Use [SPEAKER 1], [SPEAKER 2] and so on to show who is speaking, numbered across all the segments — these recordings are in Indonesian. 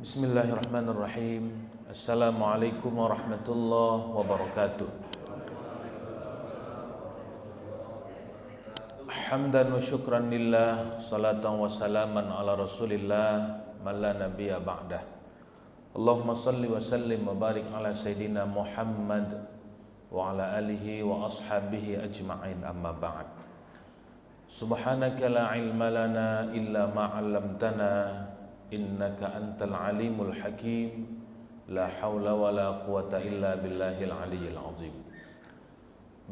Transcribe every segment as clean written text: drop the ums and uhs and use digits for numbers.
[SPEAKER 1] Bismillahirrahmanirrahim. Assalamualaikum warahmatullahi wabarakatuh. Hamdan wa syukran lillah, salatan wa salaman ala rasulillah, man la nabiyya ba'dah. Allahumma salli wa sallim wa barik ala sayyidina Muhammad wa ala alihi wa ashabihi ajma'in, amma ba'd. Subhanaka la ilma lana illa ma 'allamtana, innaka antal alimul hakim, la haula wa la quwata illa billahil aliyyil azim.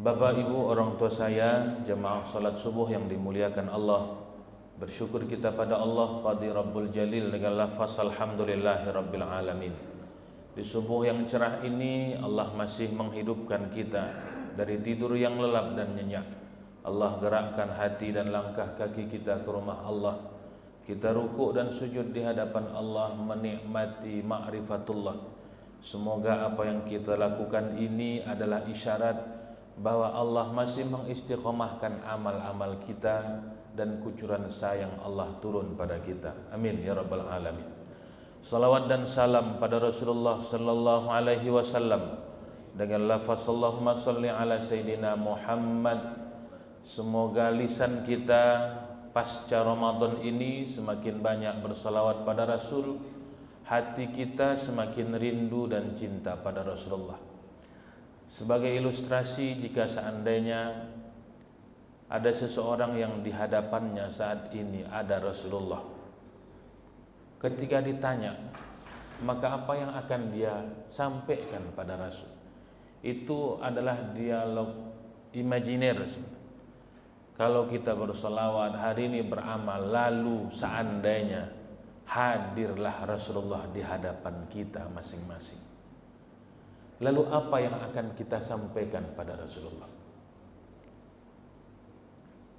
[SPEAKER 1] Bapak Ibu orang tua saya, jemaah salat subuh yang dimuliakan Allah, bersyukur kita pada Allah Qadir Rabbul Jalil dengan lafaz alhamdulillahi rabbil alamin. Di subuh yang cerah ini Allah masih menghidupkan kita dari tidur yang lelap dan nyenyak. Allah gerakkan hati dan langkah kaki kita ke rumah Allah. Kita rukuk dan sujud di hadapan Allah menikmati ma'rifatullah. Semoga apa yang kita lakukan ini adalah isyarat bahwa Allah masih mengistiqomahkan amal-amal kita dan kucuran sayang Allah turun pada kita. Amin ya rabbal alamin. Salawat dan salam pada Rasulullah sallallahu alaihi wasallam dengan lafaz Allahumma shalli ala sayyidina Muhammad. Semoga lisan kita pasca Ramadan ini semakin banyak bersalawat pada Rasul, hati kita semakin rindu dan cinta pada Rasulullah. Sebagai ilustrasi, jika seandainya ada seseorang yang di hadapannya saat ini ada Rasulullah, ketika ditanya, maka apa yang akan dia sampaikan pada Rasul? Itu adalah dialog imajiner. Kalau kita berselawat hari ini beramal, lalu seandainya hadirlah Rasulullah di hadapan kita masing-masing, lalu apa yang akan kita sampaikan pada Rasulullah?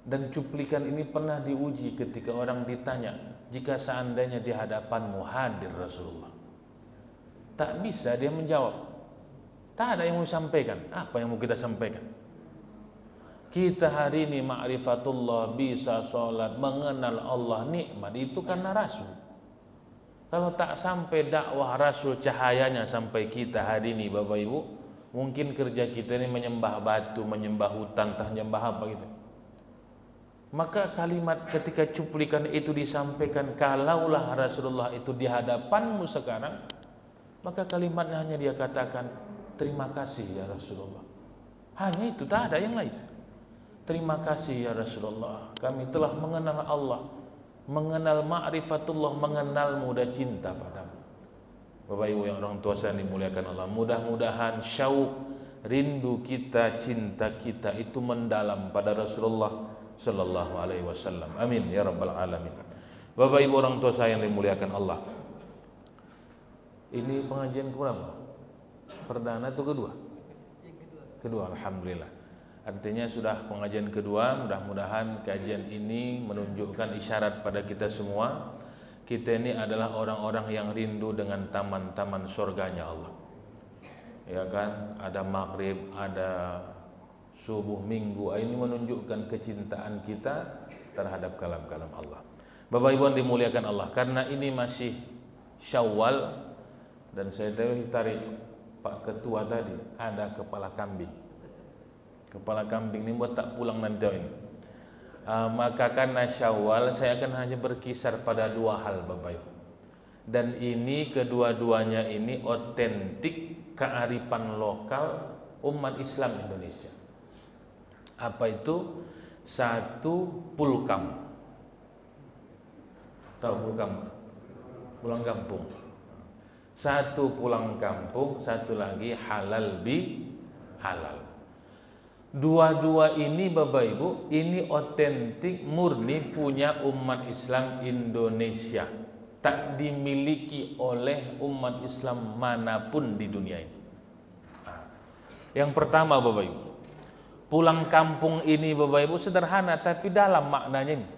[SPEAKER 1] Dan cuplikan ini pernah diuji ketika orang ditanya, jika seandainya di hadapanmu hadir Rasulullah, tak bisa dia menjawab, tak ada yang mau sampaikan. Apa yang mau kita sampaikan? Kita hari ini ma'rifatullah, bisa sholat, mengenal Allah, nikmat itu karena Rasul. Kalau tak sampai dakwah Rasul, cahayanya sampai kita hari ini Bapak Ibu, mungkin kerja kita ini menyembah batu, menyembah hutan, tak menyembah apa gitu. Maka kalimat ketika cuplikan itu disampaikan, kalaulah Rasulullah itu di hadapanmu sekarang, maka kalimatnya hanya dia katakan, terima kasih ya Rasulullah. Hanya itu, tak ada yang lain. Terima kasih ya Rasulullah, kami telah mengenal Allah, mengenal ma'rifatullah, mengenalmu dan cinta padamu. Bapak Ibu yang orang tua saya dimuliakan Allah, mudah-mudahan syauq, rindu kita, cinta kita itu mendalam pada Rasulullah sallallahu alaihi wasallam. Amin ya rabbal alamin. Bapak Ibu orang tua saya yang dimuliakan Allah, ini pengajian keberapa? Perdana atau kedua? Kedua, alhamdulillah. Artinya sudah pengajian kedua. Mudah-mudahan kajian ini menunjukkan isyarat pada kita semua, kita ini adalah orang-orang yang rindu dengan taman-taman surganya Allah. Ya kan, ada maghrib, ada subuh minggu, ini menunjukkan kecintaan kita terhadap kalam-kalam Allah. Bapak Ibu yang dimuliakan Allah, karena ini masih Syawal, dan saya tarik Pak Ketua tadi, ada kepala kambing. Kepala kambing ini buat tak pulang nanti ini. Maka karena Syawal, saya akan hanya berkisar pada dua hal Bapak Ibu. Dan ini kedua-duanya ini otentik kearifan lokal umat Islam Indonesia. Apa itu? Satu, pulkam. Tahu pulkam? Pulang kampung. Satu pulang kampung, satu lagi halal bi halal. Dua-dua ini Bapak Ibu, ini otentik murni punya umat Islam Indonesia. Tak dimiliki oleh umat Islam manapun di dunia ini. Yang pertama Bapak Ibu, pulang kampung ini Bapak Ibu sederhana tapi dalam maknanya ini.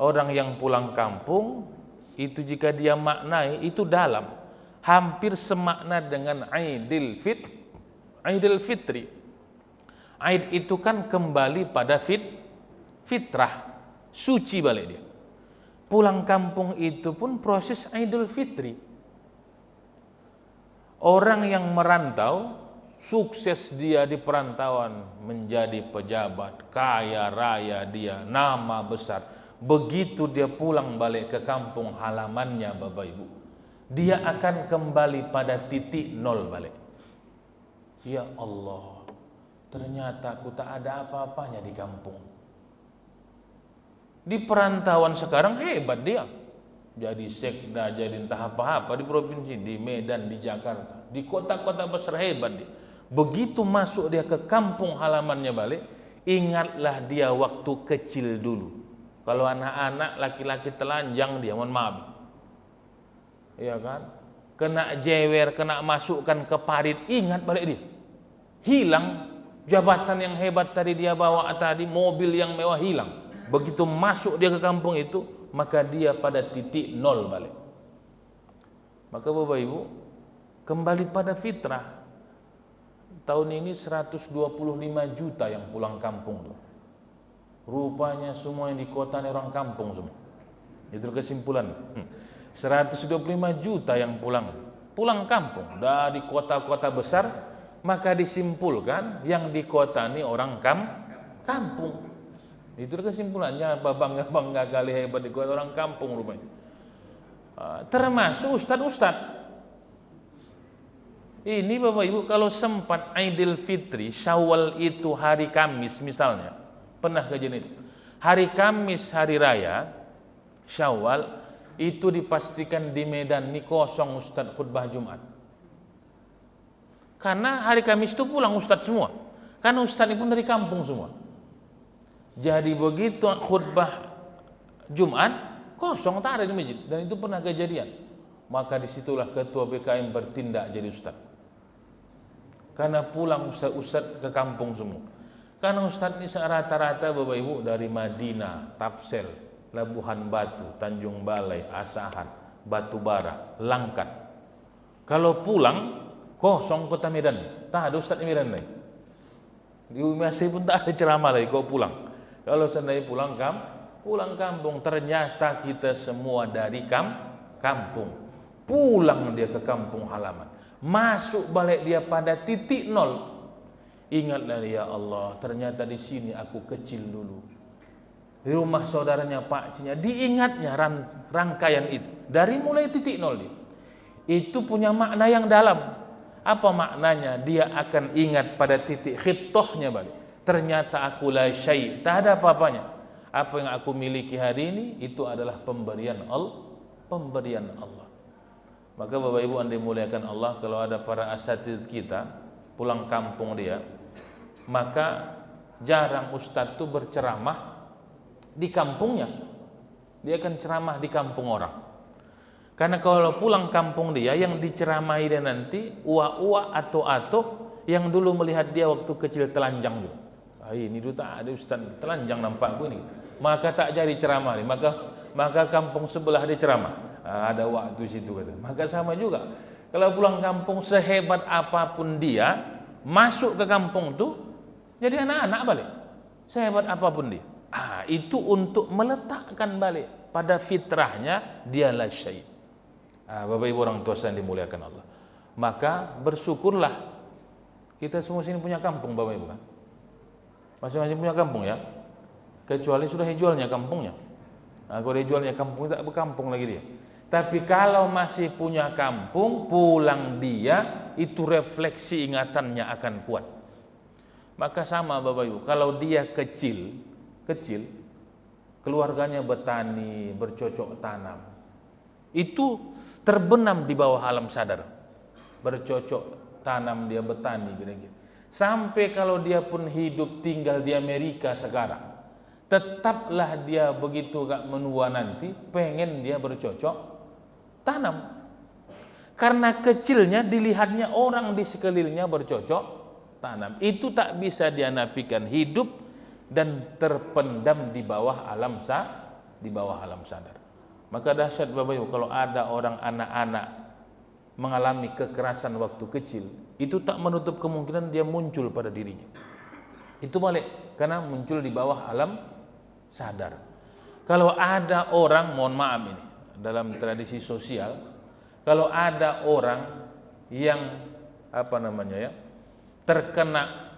[SPEAKER 1] Orang yang pulang kampung itu jika dia maknai itu dalam, hampir semakna dengan Aidil Fitri. Aid itu kan kembali pada fitrah, suci balik dia. pulang kampung itu pun proses Idul Fitri. Orang yang merantau, sukses dia di perantauan, menjadi pejabat, kaya raya dia, nama besar. Begitu dia pulang balik ke kampung halamannya Bapak Ibu, dia akan kembali pada titik nol balik. Ya Allah, ternyata aku tak ada apa-apanya di kampung. Di perantauan sekarang hebat dia. Jadi sekda, jadi entah apa-apa di provinsi, di Medan, di Jakarta, di kota-kota besar hebat dia. Begitu masuk dia ke kampung halamannya balik, ingatlah dia waktu kecil dulu. Kalau anak-anak laki-laki telanjang dia, mohon maaf. Iya kan? Kena jewer, kena masukkan ke parit, ingat balik dia. Hilang jabatan yang hebat tadi dia bawa tadi, mobil yang mewah hilang. Begitu masuk dia ke kampung itu, maka dia pada titik nol balik. Maka Bapak Ibu, kembali pada fitrah. Tahun ini 125 juta yang pulang kampung tuh. Rupanya semua yang di kota ini orang kampung semua. Itu kesimpulan. 125 juta yang pulang kampung dari kota-kota besar, maka disimpulkan yang di kota ini orang kampung. Itu kesimpulannya, bangga kali hebat di kota, orang kampung rupanya. Termasuk ustad-ustad. Ini Bapak Ibu, kalau sempat Idul Fitri, Syawal itu hari Kamis misalnya, pernah kejadian itu. Hari Kamis, hari raya, Syawal, itu dipastikan di Medan ini kosong ustad khutbah Jumat. Karena hari Kamis itu pulang ustad semua. Karena ustad itu pun dari kampung semua. Jadi begitu khutbah Jumat, kosong tak ada di masjid. Dan itu pernah kejadian. Maka disitulah ketua BKM bertindak jadi ustaz. Karena pulang ustaz-ustaz ke kampung semua. Karena ustaz ini rata-rata Bapak Ibu dari Madinah, Tapsel, Labuhan Batu, Tanjung Balai, Asahan, Batubara, Langkat. Kalau pulang, kosong kota Medan. Tak ada ustaz di Medan lagi. Di UMAC pun tak ada ceramah lagi kau pulang. Kalau seandainya pulang kampung, ternyata kita semua dari kampung. Pulang dia ke kampung halaman. Masuk balik dia pada titik nol. Ingatlah ya Allah, ternyata di sini aku kecil dulu. Di rumah saudaranya Pak Cinya, diingatnya rangkaian itu. Dari mulai titik nol dia. Itu punya makna yang dalam. Apa maknanya? Dia akan ingat pada titik khitohnya balik. Ternyata aku la syai', tak ada apa-apanya. Apa yang aku miliki hari ini itu adalah pemberian Allah. Maka Bapak Ibu yang dimuliakan Allah, kalau ada para asatidz kita pulang kampung dia, maka jarang ustadz itu berceramah di kampungnya. Dia akan ceramah di kampung orang. Karena kalau pulang kampung dia, yang diceramahi dia nanti uwa-uwa atau yang dulu melihat dia waktu kecil telanjang dulu. Ini dulu tak ada ustaz telanjang nampakku ini. Maka tak jadi ceramah ni. Maka kampung sebelah dia ceramah. Ada waktu situ kata. Maka sama juga. Kalau pulang kampung sehebat apapun dia, masuk ke kampung tu jadi anak-anak balik. Sehebat apapun dia. Itu untuk meletakkan balik pada fitrahnya dia la syai'. Bapak Ibu orang tua yang dimuliakan Allah. Maka bersyukurlah kita semua sini punya kampung Bapak Ibu kan. Masing-masing punya kampung ya. Kecuali sudah dijualnya kampungnya. Kalau dijualnya kampung tak berkampung lagi dia. Tapi kalau masih punya kampung, pulang dia itu refleksi ingatannya akan kuat. Maka sama Bapak Ibu, kalau dia kecil, keluarganya bertani, bercocok tanam. Itu terbenam di bawah alam sadar. Bercocok tanam dia bertani kira-kira. Sampai kalau dia pun hidup tinggal di Amerika sekarang, tetaplah dia begitu gak menua nanti pengen dia bercocok tanam. Karena kecilnya dilihatnya orang di sekelilingnya bercocok tanam. Itu tak bisa dia nafikan hidup dan terpendam di bawah alam sadar. Maka dahsyat Bapak Ibu kalau ada orang anak-anak mengalami kekerasan waktu kecil, itu tak menutup kemungkinan dia muncul pada dirinya. Itu balik karena muncul di bawah alam sadar. Kalau ada orang, mohon maaf ini, dalam tradisi sosial, kalau ada orang yang terkena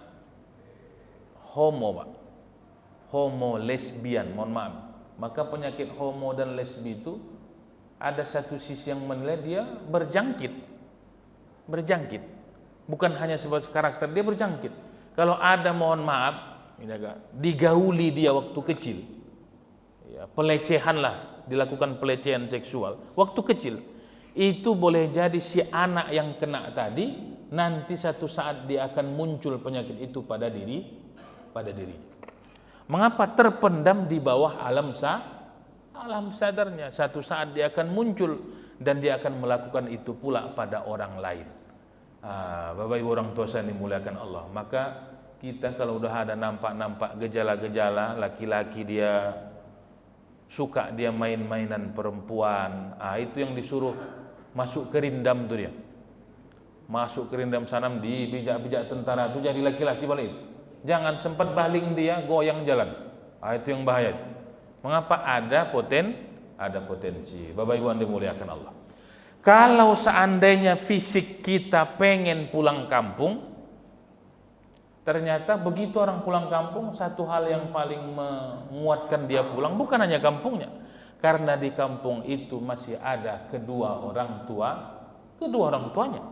[SPEAKER 1] homo, Pak, homo lesbian, mohon maaf, maka penyakit homo dan lesbi itu ada satu sisi yang menilai dia berjangkit, bukan hanya sebagai karakter, dia berjangkit. Kalau ada, mohon maaf, digauli dia waktu kecil, ya, pelecehan lah, dilakukan pelecehan seksual waktu kecil, itu boleh jadi si anak yang kena tadi nanti satu saat dia akan muncul penyakit itu pada diri. Mengapa? Terpendam di bawah alam sadarnya. Satu saat dia akan muncul dan dia akan melakukan itu pula pada orang lain. Bapak Ibu orang tua saya dimuliakan Allah, maka kita kalau udah ada nampak gejala-gejala, laki-laki dia suka dia main-mainan perempuan, itu yang disuruh masuk ke rindam tuh dia. Masuk ke rindam sanam, di bijak-bijak tentara tuh jadi laki-laki balik. Jangan sempat baling dia goyang jalan. Itu yang bahaya. Mengapa? Ada potensi. Bapak Ibu yang dimuliakan Allah. Kalau seandainya fisik kita pengen pulang kampung, ternyata begitu orang pulang kampung, satu hal yang paling menguatkan dia pulang bukan hanya kampungnya, karena di kampung itu masih ada kedua orang tuanya.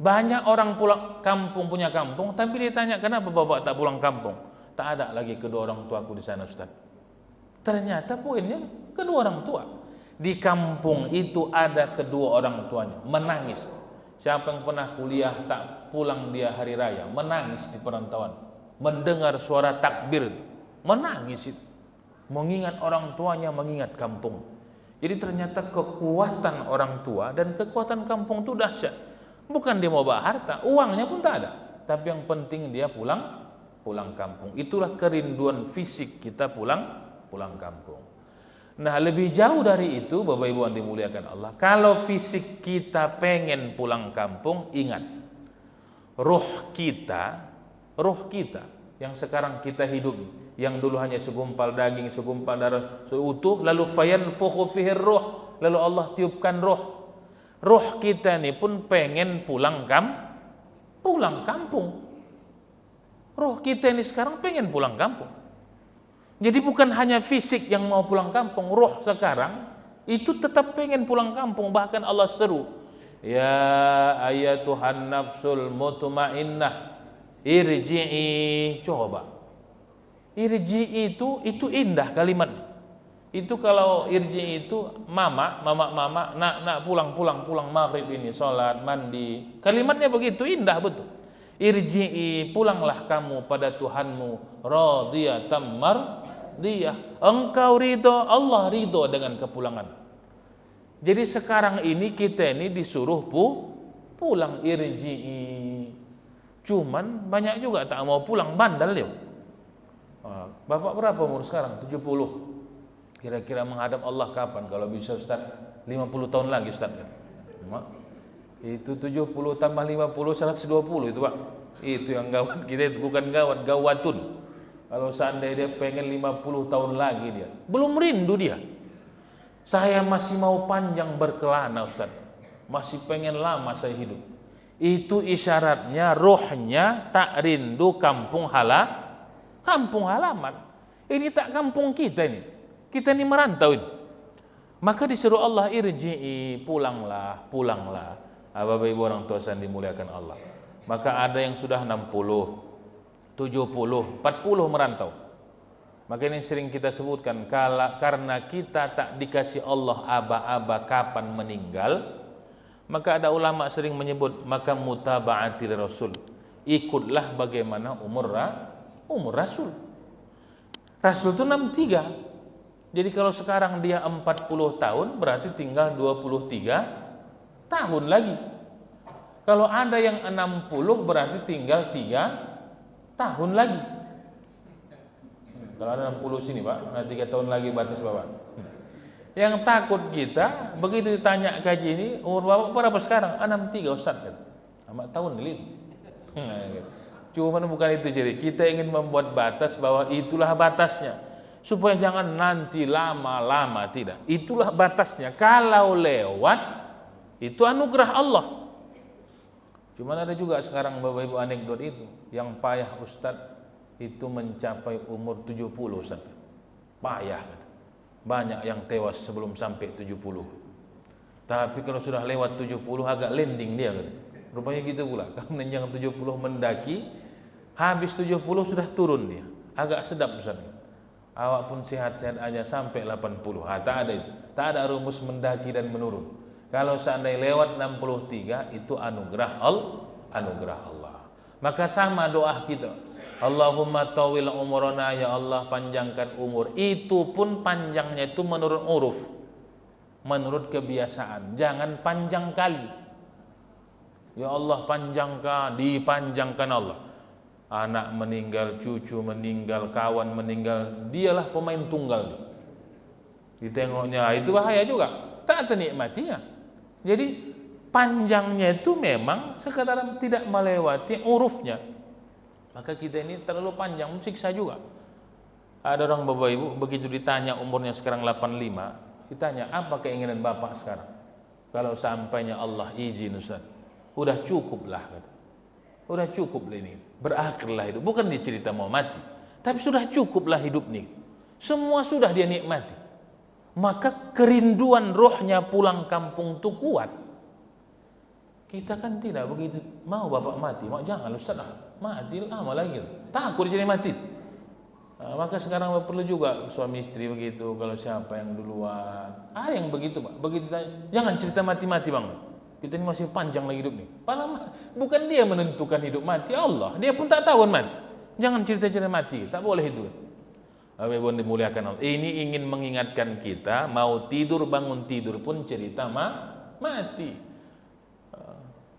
[SPEAKER 1] Banyak orang pulang kampung, punya kampung, tapi ditanya, kenapa bapak tak pulang kampung? Tak ada lagi kedua orang tuaku di sana, Ustaz. Ternyata poinnya kedua orang tua. Di kampung itu ada kedua orang tuanya, menangis. Siapa yang pernah kuliah tak pulang dia hari raya, menangis di perantauan, mendengar suara takbir, menangis itu, mengingat orang tuanya, mengingat kampung. Jadi ternyata kekuatan orang tua dan kekuatan kampung itu dahsyat. Bukan dia mau bawa harta, uangnya pun tak ada, tapi yang penting dia pulang kampung. Itulah kerinduan fisik kita pulang kampung. Nah, lebih jauh dari itu, Bapak Ibu yang dimuliakan Allah, kalau fisik kita pengen pulang kampung, ingat, roh kita yang sekarang kita hidup, yang dulu hanya segumpal daging, segumpal darah utuh, lalu fayanfukhu fihi ruh, lalu Allah tiupkan roh kita ini pun pengen pulang kampung. Roh kita ini sekarang pengen pulang kampung. Jadi bukan hanya fisik yang mau pulang kampung, roh sekarang itu tetap pengen pulang kampung. Bahkan Allah seru, ya ayatuhan nafsul mutmainnah irji'i. Coba, irji'i itu indah kalimat. Itu kalau irji'i itu mama, nak pulang maghrib ini, sholat, mandi. Kalimatnya begitu indah betul. Irji'i, pulanglah kamu pada Tuhanmu, radiyatan mardiyah, engkau ridho, Allah ridho dengan kepulangan. Jadi sekarang ini kita ini disuruh pulang, irji'i. Cuman banyak juga tak mau pulang, bandel ya. Bapak berapa umur sekarang? 70. Kira-kira menghadap Allah kapan? Kalau bisa Ustaz, 50 tahun lagi Ustaz. Itu 70 tambah 50, 120 itu Pak. Itu yang gawat kita, itu bukan gawatun. Kalau seandainya dia pengen 50 tahun lagi dia, belum rindu dia. Saya masih mau panjang berkelana Ustaz, masih pengen lama saya hidup. Itu isyaratnya rohnya tak rindu kampung halaman. Ini tak kampung kita ini. Kita ini merantau ini. Maka disuruh Allah, irji'i, pulanglah. Bapak Ibu orang tua saya dimuliakan Allah. Maka ada yang sudah 60, 70, 40 merantau. Maka ini sering kita sebutkan, karena kita tak dikasih Allah aba-aba kapan meninggal, maka ada ulama sering menyebut, maka mutaba'atil Rasul, ikutlah bagaimana umur Rasul. Rasul itu 63. Jadi kalau sekarang dia 40 tahun, berarti tinggal 23 tahun lagi. Kalau ada yang 60, berarti tinggal 3 tahun lagi. Kalau ada 60 sini Pak, nah 3 tahun lagi batas Bapak. Yang takut kita, begitu ditanya kaji ini, umur Bapak berapa sekarang? 63 Ustaz. Amat tahun ini. Cuman bukan itu, jadi kita ingin membuat batas bahwa itulah batasnya. supaya jangan nanti lama-lama, tidak. Itulah batasnya. Kalau lewat itu anugerah Allah. Cuman ada juga sekarang Bapak Ibu anekdot itu, yang payah Ustadz itu mencapai umur 70 Ustaz. Payah. Banyak yang tewas sebelum sampai 70. Tapi kalau sudah lewat 70 agak landing dia kan. Rupanya gitu pula. Kalau menjenjang 70 mendaki, habis 70 sudah turun dia. Agak sedap Ustaz. Awak pun sehat-sehat aja sampai 80. Tak ada itu. Tak ada rumus mendaki dan menurun. Kalau seandainya lewat 63 itu anugerah Allah. Maka sama doa kita. Allahumma tawil umurana, ya Allah panjangkan umur. Itu pun panjangnya itu menurut uruf, menurut kebiasaan. Jangan panjang kali. Ya Allah panjangkan, dipanjangkan Allah. Anak meninggal, cucu meninggal, kawan meninggal, dialah pemain tunggal. Ditengoknya itu bahaya juga. Tak ternikmatinya. Jadi panjangnya itu memang sekadar tidak melewati urufnya. Maka kita ini terlalu panjang, siksa juga. Ada orang Bapak Ibu begitu ditanya umurnya sekarang 85, ditanya apa keinginan Bapak sekarang? Kalau sampainya Allah izin Ustaz, udah cukup lah. Udah cukup lah ini, berakhirlah hidup. Bukan dia cerita mau mati, tapi sudah cukup lah hidup nih. Semua sudah dia nikmati. Maka kerinduan rohnya pulang kampung itu kuat. Kita kan tidak begitu. Mau Bapak mati, mau jangan Ustaz lah. Mati lama lagi. Takut jadi mati. Nah, maka sekarang perlu juga suami istri begitu. Kalau siapa yang duluan, yang begitu Pak. Begitu tanya, jangan cerita mati-mati Bang. Kita ini masih panjang lagi hidup nih. Padahal bukan dia menentukan hidup mati, Allah. Dia pun tak tahu mati. Jangan cerita-cerita mati. Tak boleh itu. Bapak Ibu dimuliakan Allah. Ini ingin mengingatkan kita, mau tidur bangun tidur pun cerita mati.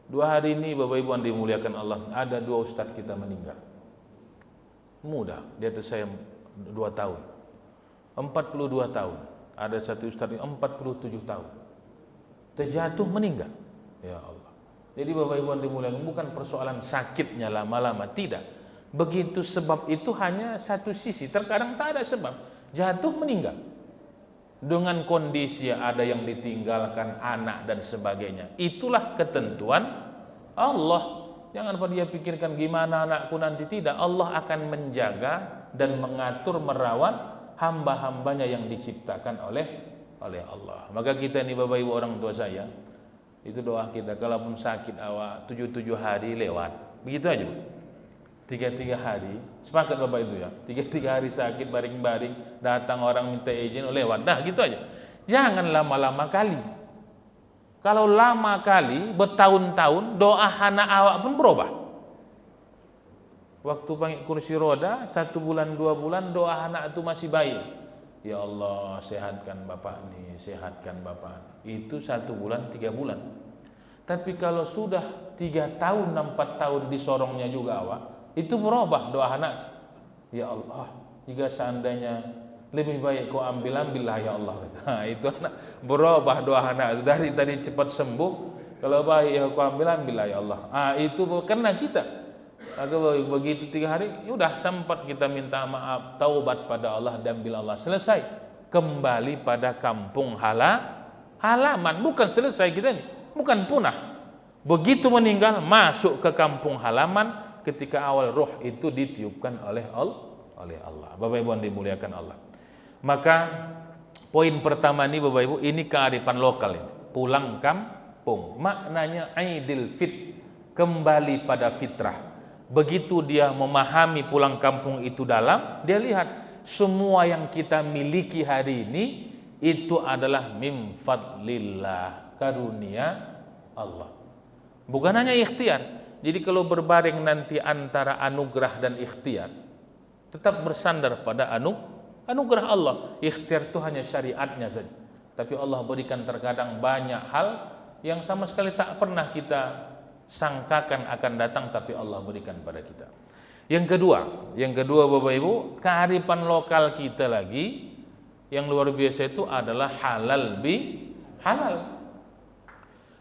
[SPEAKER 1] 2 hari ini Bapak Ibu dimuliakan Allah, ada 2 ustadz kita meninggal. Muda, di atas saya 2 tahun. 42 tahun. Ada satu ustadz 47 tahun. Terjatuh meninggal. Ya Allah. Jadi Bapak Ibu dimuliakan, bukan persoalan sakitnya lama-lama, tidak. Begitu sebab itu hanya satu sisi, terkadang tak ada sebab, jatuh meninggal dengan kondisi ada yang ditinggalkan anak dan sebagainya. Itulah ketentuan Allah. Jangan pada dia pikirkan gimana anakku nanti, tidak. Allah akan menjaga dan mengatur, merawat hamba-hambanya yang diciptakan oleh Allah. Maka kita ini Bapak Ibu orang tua saya, itu doa kita, kalaupun sakit awak 7 hari lewat, begitu aja. 3 hari, sepakat Bapak itu ya. 3 hari sakit baring-baring, datang orang minta izin, lewat. Dah gitu aja. Jangan lama-lama kali. Kalau lama kali, bertahun-tahun, doa anak awak pun berubah. Waktu panggil kursi roda, 1 bulan, 2 bulan, doa anak itu masih baik. Ya Allah, sehatkan Bapak nih, sehatkan Bapak. Itu 1 bulan, 3 bulan. Tapi kalau sudah 3 tahun, 4 tahun disorongnya juga awak, itu berubah doa anak. Ya Allah, jika seandainya lebih baik kau ambillah ya Allah. Nah, itu anak berubah doa anak. Dari tadi cepat sembuh, kalau baik ya kau ambillah ya Allah. Itu karena kita. Maka begitu 3 hari, sudah sempat kita minta maaf, taubat pada Allah dan bila Allah selesai, kembali pada kampung halaman. Bukan selesai kita ini, bukan punah. Begitu meninggal masuk ke kampung halaman. Ketika awal roh itu ditiupkan oleh Allah. Bapak Ibu yang dimuliakan Allah. Maka poin pertama ini Bapak Ibu, ini kearifan lokal ini. Pulang kampung. Maknanya Aidil Fit, kembali pada fitrah. Begitu dia memahami pulang kampung itu dalam, dia lihat semua yang kita miliki hari ini itu adalah min fadlillah, karunia Allah. Bukan hanya ikhtiar. Jadi kalau berbaring nanti antara anugerah dan ikhtiar, tetap bersandar pada anugerah Allah. Ikhtiar itu hanya syariatnya saja. Tapi Allah berikan terkadang banyak hal yang sama sekali tak pernah kita sangkakan akan datang, tapi Allah berikan pada kita. Yang kedua Bapak Ibu, kearifan lokal kita lagi yang luar biasa itu adalah halal bi halal.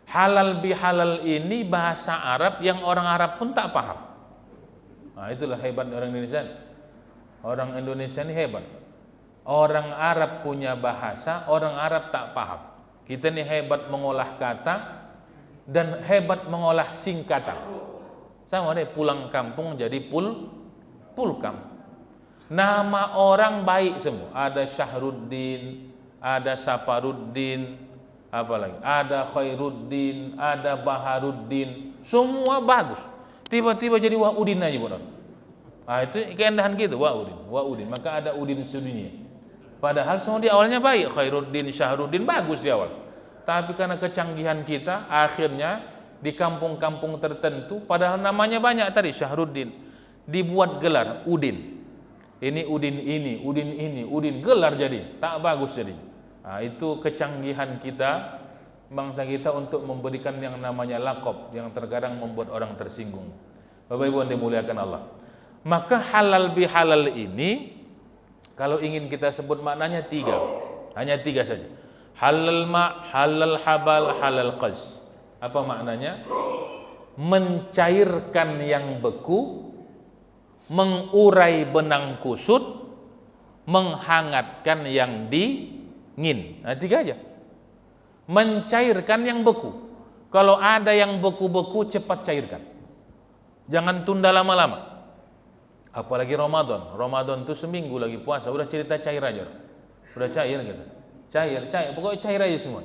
[SPEAKER 1] Halal bihalal ini bahasa Arab yang orang Arab pun tak paham. Nah, itulah hebat orang Indonesia. Orang Indonesia ini hebat. Orang Arab punya bahasa, orang Arab tak paham. Kita ini hebat mengolah kata dan hebat mengolah singkatan. Sama deh, pulang kampung jadi pulkam. Nama orang baik semua. Ada Syahruddin, ada Saparuddin, apalagi ada Khairuddin, ada Baharuddin, semua bagus. Tiba-tiba jadi Waudin aja, benar. Ah, itu keindahan gitu, Waudin. Maka ada Udin sedunia. Padahal semua di awalnya baik, Khairuddin, Syahruddin bagus di awal. Tapi karena kecanggihan kita, akhirnya di kampung-kampung tertentu, padahal namanya banyak tadi Syahruddin, dibuat gelar Udin. Ini Udin ini, Udin ini, Udin, gelar jadi, tak bagus jadi. Nah, itu kecanggihan kita, bangsa kita untuk memberikan yang namanya laqab yang terkadang membuat orang tersinggung. Bapak Ibu yang dimuliakan Allah. Maka halal bihalal ini kalau ingin kita sebut maknanya tiga, hanya tiga saja. Halal ma, halal habal, halal qaz. Apa maknanya? Mencairkan yang beku, mengurai benang kusut, menghangatkan yang dingin. Nah, tiga aja. Mencairkan yang beku. Kalau ada yang beku-beku, cepat cairkan. Jangan tunda lama-lama. Apalagi Ramadan. Ramadan itu seminggu lagi puasa, udah cerita cair aja. Udah cair gitu. Cair, pokoknya cair aja semua.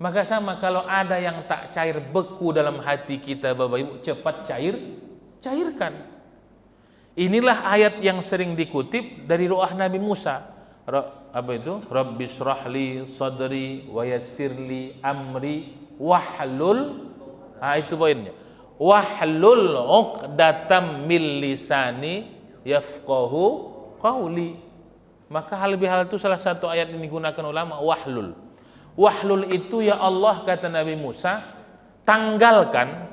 [SPEAKER 1] Maka sama kalau ada yang tak cair, beku dalam hati kita, Bapak Ibu, cepat cairkan. Inilah ayat yang sering dikutip dari doa Nabi Musa. Apa itu? Rabbi shrahli sadri wa yassirli amri wahlul. Ah, itu poinnya. Wahlul 'uqdatam min lisani yafqahu qawli. Maka hal bihal itu salah satu ayat yang digunakan ulama, wahlul. Wahlul itu, ya Allah, kata Nabi Musa, tanggalkan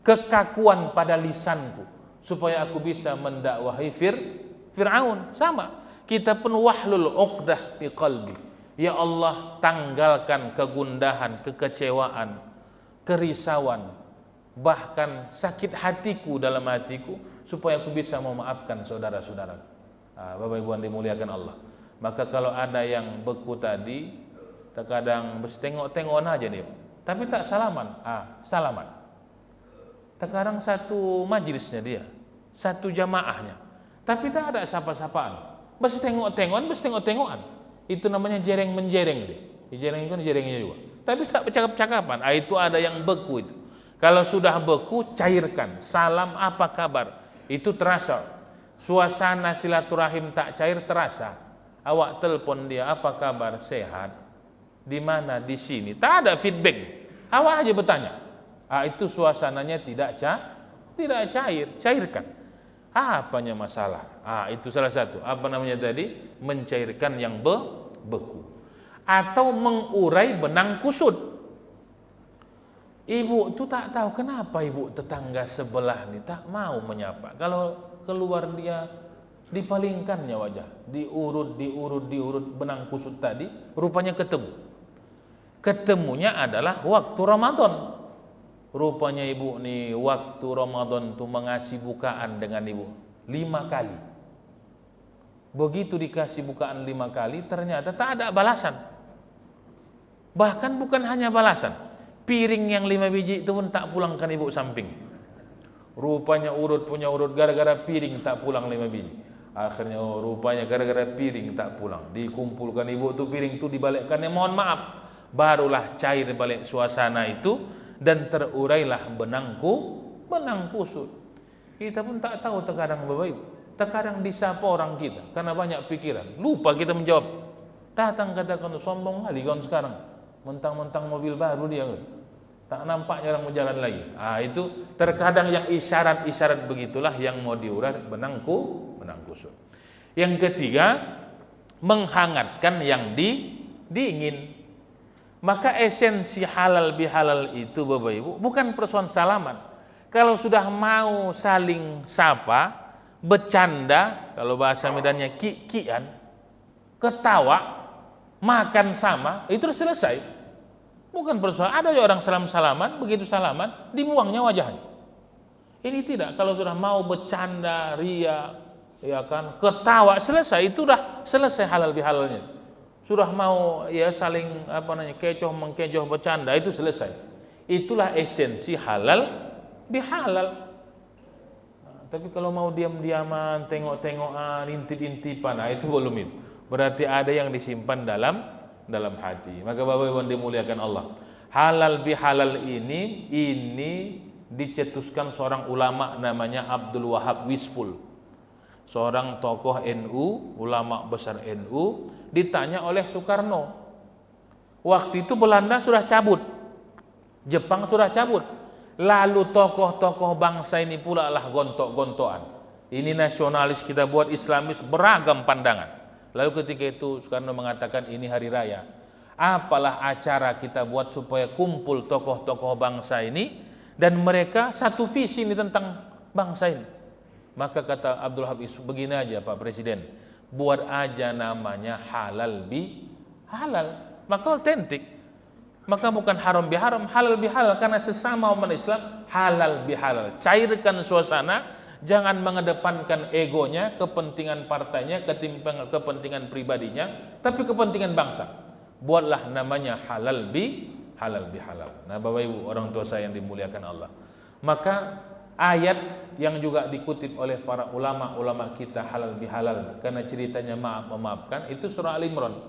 [SPEAKER 1] kekakuan pada lisanku supaya aku bisa mendakwahi Fir'aun. Sama, kita pun wahlul 'uqdah fi qalbi. Ya Allah, tanggalkan kegundahan, kekecewaan, kerisauan, bahkan sakit hatiku dalam hatiku supaya aku bisa memaafkan saudara-saudara. Nah, Bapak Ibu yang dimuliakan Allah. Maka kalau ada yang beku tadi, terkadang bertengok-tengokan aja dia, tapi tak salaman. Salaman. Terkadang satu majelisnya dia, satu jamaahnya, tapi tak ada sapa-sapaan. Bertengok-tengokan. Itu namanya jereng menjereng dia. Jereng itu jerengnya juga. Tapi tak bercakap-cakapan. Itu ada yang beku itu. Kalau sudah beku, cairkan. Salam, apa kabar? Itu terasa. Suasana silaturahim tak cair terasa. Awak telepon dia, apa kabar? Sehat. Di mana? Di sini. Tak ada feedback. Awak aja bertanya. Itu suasananya tidak cair. Cairkan. Apanya masalah? Itu salah satu. Apa namanya tadi? Mencairkan yang beku. Atau mengurai benang kusut. Ibu tu tak tahu kenapa ibu tetangga sebelah ni tak mau menyapa. Kalau keluar dia dipalingkannya wajah, diurut benang kusut tadi, rupanya ketemu. Ketemunya adalah waktu Ramadan. Rupanya ibu ni waktu Ramadan tu mengasih bukaan dengan ibu 5 kali. Begitu dikasih bukaan 5 kali, ternyata tak ada balasan. Bahkan bukan hanya balasan, piring yang 5 biji itu pun tak pulangkan ibu samping. Rupanya punya urut gara-gara piring tak pulang 5 biji. Akhirnya rupanya gara-gara piring tak pulang. Dikumpulkan ibu tu piring tu dibalikkannya, mohon maaf. Barulah cair balik suasana itu dan terurailah benang kusut. Kita pun tak tahu terkadang Bapak Ibu. Terkadang disapa orang kita karena banyak pikiran. Lupa kita menjawab. Datang katakan sombong kali kawan sekarang. Mentang-mentang mobil baru dia. Tak nampaknya orang berjalan lagi. Itu terkadang yang isyarat-isyarat begitulah yang mau diurai benang kusut. Yang ketiga, menghangatkan yang dingin. Maka esensi halal bihalal itu Bapak Ibu bukan persoalan salaman. Kalau sudah mau saling sapa, bercanda, kalau bahasa Medannya kikian, ketawa, makan sama, itu sudah selesai. Bukan persoalan. Ada orang salam-salaman, begitu salaman, dibuangnya wajahnya. Ini tidak. Kalau sudah mau bercanda, ria, ya kan, ketawa, selesai, itu udah selesai halal bihalalnya. Sudah mau ya saling kecoh mengkecoh bercanda, itu selesai. Itulah esensi halal bihalal. Tapi kalau mau diam-diaman, tengok-tengokan, intip-intipan, itu belum itu. Berarti ada yang disimpan dalam hati. Maka Bapak Ibu dimuliakan Allah, halal bihalal ini dicetuskan seorang ulama namanya Abdul Wahab Wispul, seorang tokoh NU, ulama besar NU, ditanya oleh Soekarno. Waktu itu Belanda sudah cabut, Jepang sudah cabut, lalu tokoh-tokoh bangsa ini pula lah gontok-gontokan. Ini nasionalis kita buat Islamis, beragam pandangan. Lalu ketika itu Soekarno mengatakan ini hari raya, apalah acara kita buat supaya kumpul tokoh-tokoh bangsa ini dan mereka satu visi ini tentang bangsa ini. Maka kata Abdul Habib, begini aja Pak Presiden, buat aja namanya halal bihalal, maka otentik. Maka bukan haram biharam, halal bihalal, karena sesama umat Islam halal bihalal. Cairkan suasana, jangan mengedepankan egonya, kepentingan partainya, kepentingan pribadinya, tapi kepentingan bangsa. Buatlah namanya halal bihalal. Nah Bapak Ibu, orang tua saya yang dimuliakan Allah, maka ayat yang juga dikutip oleh para ulama kita halal bihalal karena ceritanya memaafkan, itu surah Al-Imran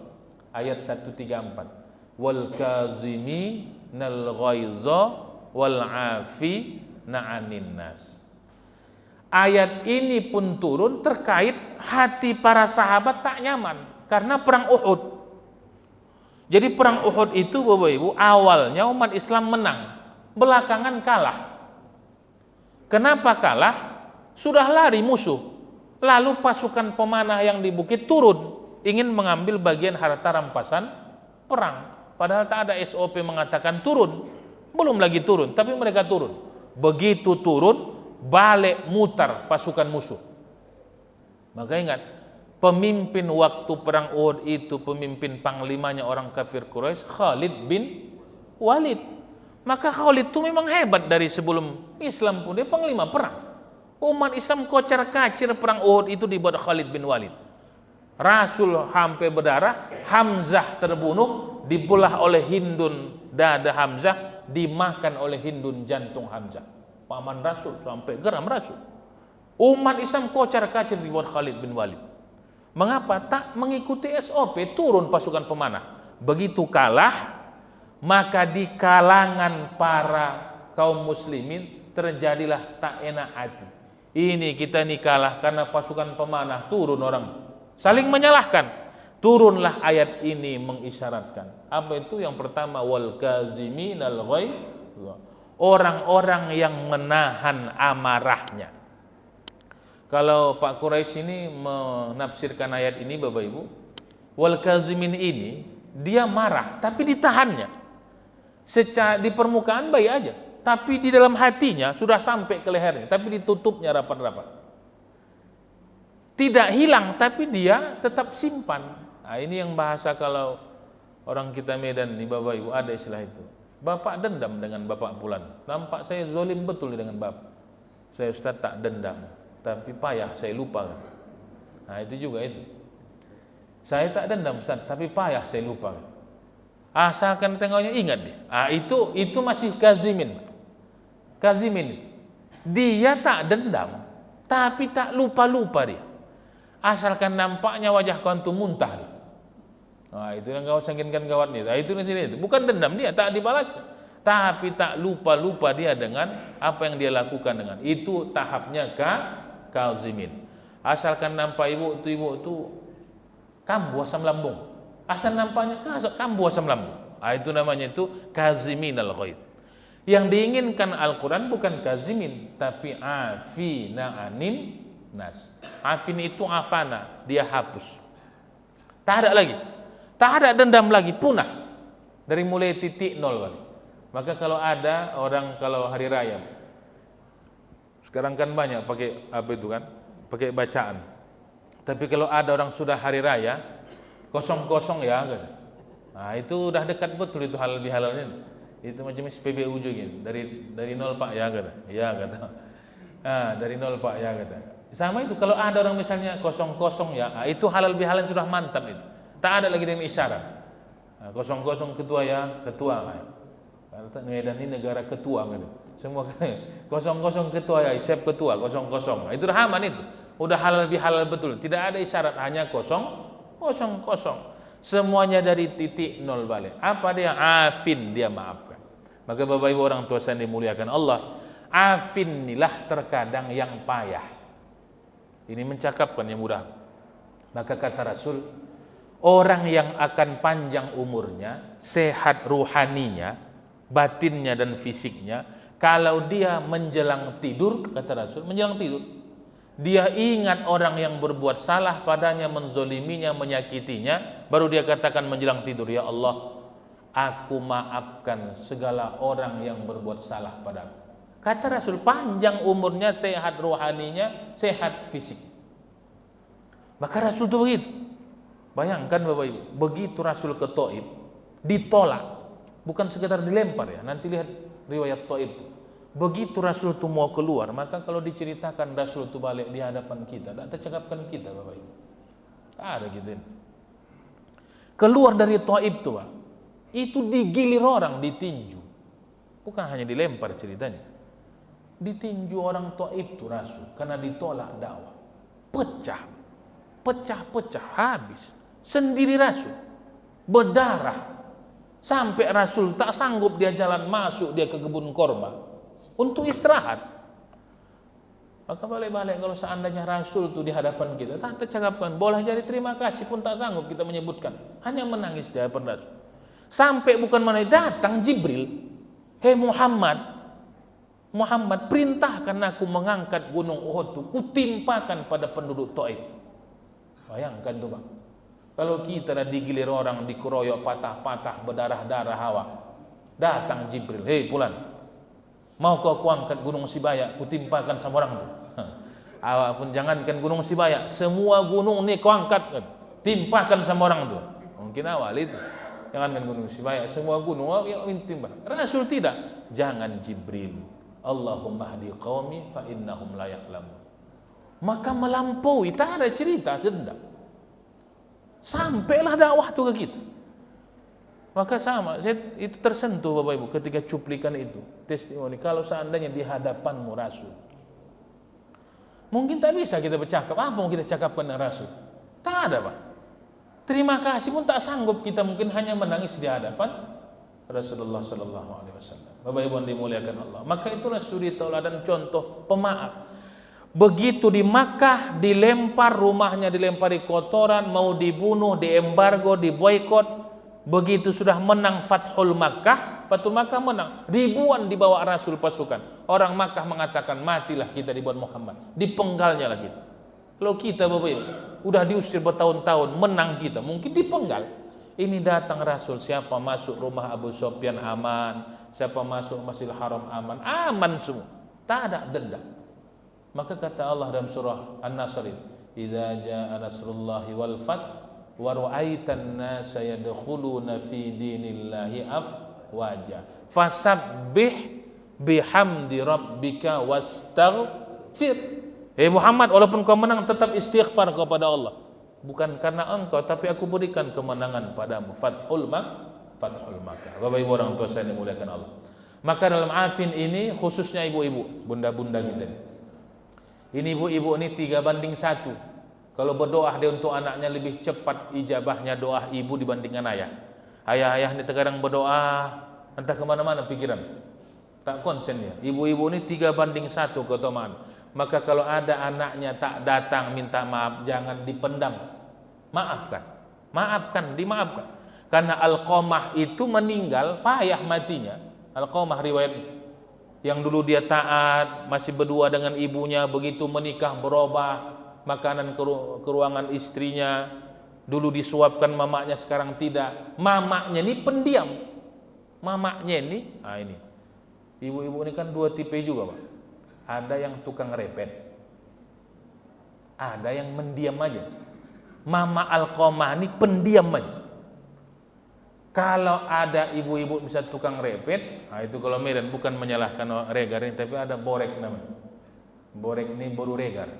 [SPEAKER 1] ayat 134, wal kaziminal ghaiza wal afina 'anil nas. Ayat ini pun turun terkait hati para sahabat tak nyaman karena perang Uhud. Jadi perang Uhud itu Bapak Ibu, awalnya umat Islam menang, belakangan kalah. Kenapa kalah? Sudah lari musuh, lalu pasukan pemanah yang di bukit turun, ingin mengambil bagian harta rampasan perang. Padahal tak ada SOP mengatakan turun, belum lagi turun, tapi mereka turun. Begitu turun, balik mutar pasukan musuh. Maka ingat, pemimpin waktu perang Uhud itu, pemimpin panglimanya orang kafir Quraisy, Khalid bin Walid. Maka Khalid itu memang hebat dari sebelum Islam pun, dia panglima perang. Umat Islam kocar kacir perang Uhud itu dibuat Khalid bin Walid. Rasul hampir berdarah, Hamzah terbunuh, dibelah oleh Hindun dada Hamzah, dimakan oleh Hindun jantung Hamzah. Paman Rasul sampai geram Rasul. Umat Islam kocar kacir dibuat Khalid bin Walid. Mengapa? Tak mengikuti SOP, turun pasukan pemanah. Begitu kalah, maka di kalangan para kaum muslimin terjadilah tak enak hati. Ini kita nih kalah karena pasukan pemanah, turun orang saling menyalahkan. Turunlah ayat ini mengisyaratkan. Apa itu? Yang pertama, wal kaziminal ghaidz, orang-orang yang menahan amarahnya. Kalau Pak Quraisy ini menafsirkan ayat ini Bapak Ibu, wal kazimin ini dia marah tapi ditahannya. Secara di permukaan baik aja, tapi di dalam hatinya sudah sampai ke lehernya, tapi ditutupnya rapat-rapat. Tidak hilang, tapi dia tetap simpan. Nah, ini yang bahasa kalau orang kita Medan nih Bapak Ibu, ada istilah itu. Bapak dendam dengan Bapak Pulan. Nampak saya zolim betul dengan Bapak. Saya Ustaz tak dendam, tapi payah saya lupa. Nah itu juga itu. Saya tak dendam Ustaz, tapi payah saya lupa. Asalkan tengoknya ingat dia. Itu masih kazimin. Kazimin. Dia tak dendam, tapi tak lupa-lupa dia. Asalkan nampaknya wajah kawan itu muntah dia. Nah, itu yang kau sangkinkan kawan itu. Itu di sini itu. Bukan dendam dia, tak dibalas, tapi tak lupa-lupa dia dengan apa yang dia lakukan dengan. Itu tahapnya kazimin. Asalkan nampak ibu itu kambuh asam lambung. Asal nampaknya kambuh asam lambung. Itu namanya itu kaziminal ghaidz. Yang diinginkan Al-Quran bukan kazimin, tapi afina 'anin nas. Afin itu afana, dia hapus. Tak ada lagi. Tak ada dendam lagi, punah. Dari mulai titik nol kali. Maka kalau ada orang kalau hari raya, sekarang kan banyak pakai apa itu kan? Pakai bacaan. Tapi kalau ada orang sudah hari raya, kosong-kosong ya kan. Nah, itu udah dekat betul itu halal bihalalnya. Itu macam SPBU juga gitu. Dari nol Pak ya kata. Ya kata. Dari nol Pak ya kata. Sama itu kalau ada orang misalnya kosong-kosong ya, itu halal bihalal sudah mantap itu. Tak ada lagi dengan isyarat. Kosong-kosong ketua ya, ketua. Karena Medan ini negara ketua gitu. Semua kosong-kosong ketua ya, isep ketua, kosong-kosong. Itu udah aman itu. Udah halal bihalal betul. Tidak ada isyarat, hanya kosong-kosong. Semuanya dari titik nol balik. Apa dia? Afin, dia maafkan. Maka Bapak Ibu orang tua saya dimuliakan Allah, afin inilah terkadang yang payah. Ini mencakapkan yang mudah. Maka kata Rasul, orang yang akan panjang umurnya, sehat ruhaninya, batinnya dan fisiknya, kalau dia menjelang tidur, kata Rasul, menjelang tidur, dia ingat orang yang berbuat salah padanya, menzoliminya, menyakitinya, baru dia katakan menjelang tidur, ya Allah, aku maafkan segala orang yang berbuat salah padaku. Kata Rasul, panjang umurnya, sehat rohaninya, sehat fisik. Maka Rasul itu begitu. Bayangkan Bapak Ibu, begitu Rasul ke Taif, ditolak, bukan sekedar dilempar ya. Nanti lihat riwayat Taif. Begitu Rasul itu mau keluar, maka kalau diceritakan Rasul itu balik di hadapan kita, tak tercakapkan kita Bapak Ibu. Tak ada gitu. Keluar dari Taif itu Pak, itu digilir orang, ditinju. Bukan hanya dilempar ceritanya. Ditinju orang Taif itu Rasul karena ditolak dakwah. Pecah, habis. Sendiri Rasul berdarah. Sampai Rasul tak sanggup dia jalan masuk dia ke kebun korma untuk istirahat. Maka balik-balik kalau seandainya Rasul itu di hadapan kita, tak tercakapkan, boleh jadi terima kasih pun tak sanggup kita menyebutkan. Hanya menangis di hadapan Rasul. Sampai bukan mana datang Jibril, hei Muhammad, perintahkan aku mengangkat gunung Uhud itu, kutimpakan pada penduduk Taif. Bayangkan tuh Bang. Kalau kita dah digilir orang, dikeroyok patah-patah, berdarah-darah hawa, datang Jibril, hei Fulan, mau kau angkat gunung Sibaya, kutimpakan sama orang tuh. Awak pun jangankan gunung Sibaya, semua gunung nih kau angkat, timpakan sama orang tuh. Mungkin awal itu. Jangankan gunung Sibaya, semua gunung timpa. Rasul tidak. Jangan Jibril. Allahumma hdi qaumi fa innahum la ya'lamun. Maka melampaui, tak ada cerita sedang. Sampailah dakwah itu ke kita. Maka sama, saya itu tersentuh Bapak Ibu ketika cuplikan itu, testimoni. Kalau seandainya di hadapanmu Rasul, mungkin tak bisa kita bercakap. Apa mau kita cakapkan dengan Rasul? Tak ada Pak. Terima kasih pun tak sanggup kita, mungkin hanya menangis di hadapan Rasulullah Sallallahu Alaihi Wasallam. Bapak Ibu yang dimuliakan Allah. Maka itulah suri tauladan contoh pemaaf. Begitu di Makkah dilempar rumahnya, dilempari kotoran, mau dibunuh, diembargo, diboikot. Begitu sudah menang Fathul Makkah menang. Ribuan dibawa Rasul pasukan. Orang Makkah mengatakan matilah kita di bawah Muhammad. Dipenggalnya lagi. Kalau kita Bapak Ibu udah diusir bertahun-tahun, menang kita, mungkin dipenggal. Ini datang Rasul, siapa masuk rumah Abu Sufyan aman, siapa masuk Masjidil Haram aman, aman semua. Tak ada dendam. Maka kata Allah dalam surah An-Nasr, "Idza jaa nasrullahi wal fath wa ra'aitan nasa yadkhuluna fi dinillahi afwaja fasabbih bihamdi rabbika wastaghfir." Muhammad, walaupun kau menang tetap istighfar kepada Allah. Bukan karena engkau, tapi aku berikan kemenangan padamu. Fathul Makkah. Bapak Ibu orang tua saya dimuliakan Allah. Maka dalam afin ini khususnya ibu-ibu, bunda-bunda kita. Ini ibu-ibu ini 3:1. Kalau berdoa dia untuk anaknya lebih cepat ijabahnya doa ibu dibandingkan ayah. Ayah-ayah ini terkadang berdoa entah kemana-mana pikiran, tak konsen ya. Ibu-ibu ini 3:1 keutamaan. Maka kalau ada anaknya tak datang minta maaf, jangan dipendam. Maafkan, dimaafkan. Karena Alqamah itu meninggal, payah matinya. Alqamah riwayat yang dulu dia taat, masih berdua dengan ibunya, begitu menikah berubah makanan ke ruangan istrinya. Dulu disuapkan mamaknya, sekarang tidak. Mamaknya ini pendiam. Mamaknya ini, ini. Ibu-ibu ini kan 2 tipe juga, Pak. Ada yang tukang repet, ada yang mendiam aja. Mama Alqamah ini pendiam aja. Kalau ada ibu-ibu bisa tukang repet, itu kalau Medan, bukan menyalahkan regar ini, tapi ada borek namanya. Borek ini baru regar.